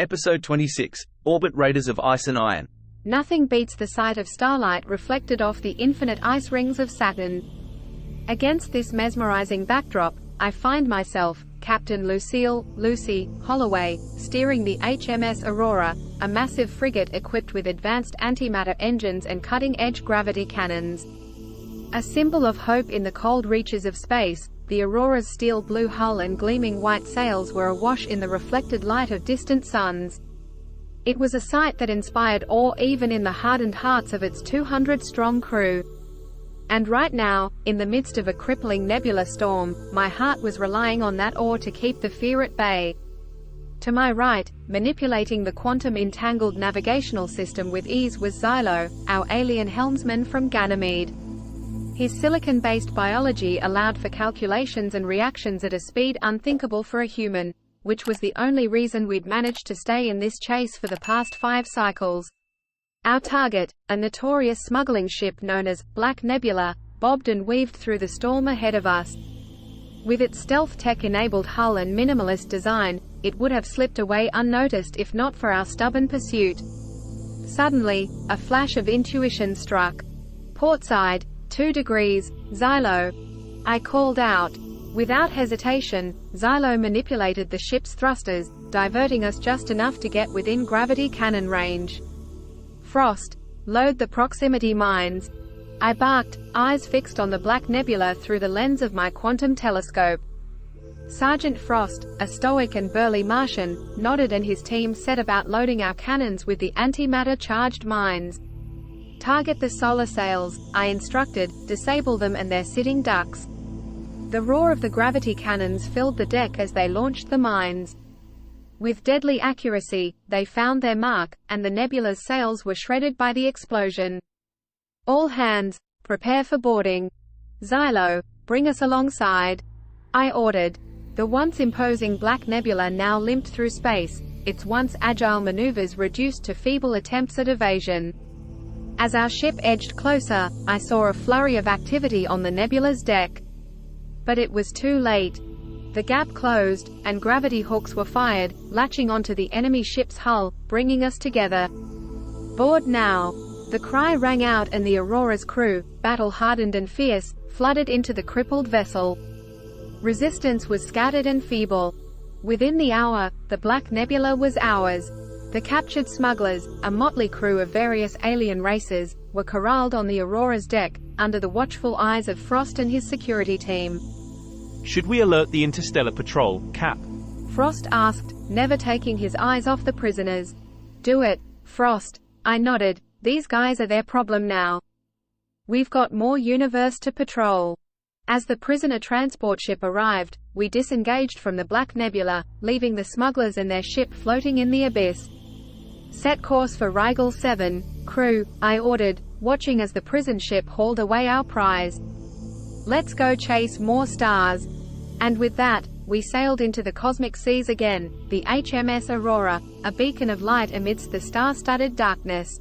Episode 26, Orbit Raiders of Ice and Iron. Nothing beats the sight of starlight reflected off the infinite ice rings of Saturn. Against this mesmerizing backdrop, I find myself, Captain Lucille Lucy Holloway, steering the HMS Aurora, a massive frigate equipped with advanced antimatter engines and cutting-edge gravity cannons. A symbol of hope in the cold reaches of space, the Aurora's steel blue hull and gleaming white sails were awash in the reflected light of distant suns. It was a sight that inspired awe even in the hardened hearts of its 200-strong crew. And right now, in the midst of a crippling nebula storm, my heart was relying on that awe to keep the fear at bay. To my right, manipulating the quantum-entangled navigational system with ease was Xylo, our alien helmsman from Ganymede. His silicon-based biology allowed for calculations and reactions at a speed unthinkable for a human, which was the only reason we'd managed to stay in this chase for the past 5 cycles. Our target, a notorious smuggling ship known as Black Nebula, bobbed and weaved through the storm ahead of us. With its stealth tech-enabled hull and minimalist design, it would have slipped away unnoticed if not for our stubborn pursuit. Suddenly, a flash of intuition struck. "Portside, 2 degrees, Xylo," I called out. Without hesitation, Xylo manipulated the ship's thrusters, diverting us just enough to get within gravity cannon range. "Frost, load the proximity mines," I barked, eyes fixed on the Black Nebula through the lens of my quantum telescope. Sergeant Frost, a stoic and burly Martian, nodded and his team set about loading our cannons with the antimatter-charged mines. "Target the solar sails," I instructed, "disable them and their sitting ducts." The roar of the gravity cannons filled the deck as they launched the mines. With deadly accuracy, they found their mark, and the nebula's sails were shredded by the explosion. "All hands, prepare for boarding. Xylo, bring us alongside," I ordered. The once imposing Black Nebula now limped through space, its once agile maneuvers reduced to feeble attempts at evasion. As our ship edged closer, I saw a flurry of activity on the nebula's deck. But it was too late. The gap closed, and gravity hooks were fired, latching onto the enemy ship's hull, bringing us together. "Board now!" The cry rang out and the Aurora's crew, battle-hardened and fierce, flooded into the crippled vessel. Resistance was scattered and feeble. Within the hour, the Black Nebula was ours. The captured smugglers, a motley crew of various alien races, were corralled on the Aurora's deck, under the watchful eyes of Frost and his security team. "Should we alert the interstellar patrol, Cap?" Frost asked, never taking his eyes off the prisoners. "Do it, Frost," I nodded. "These guys are their problem now. We've got more universe to patrol." As the prisoner transport ship arrived, we disengaged from the Black Nebula, leaving the smugglers and their ship floating in the abyss. "Set course for Rigel 7, crew," I ordered, watching as the prison ship hauled away our prize. "Let's go chase more stars." And with that, we sailed into the cosmic seas again, the HMS Aurora, a beacon of light amidst the star-studded darkness.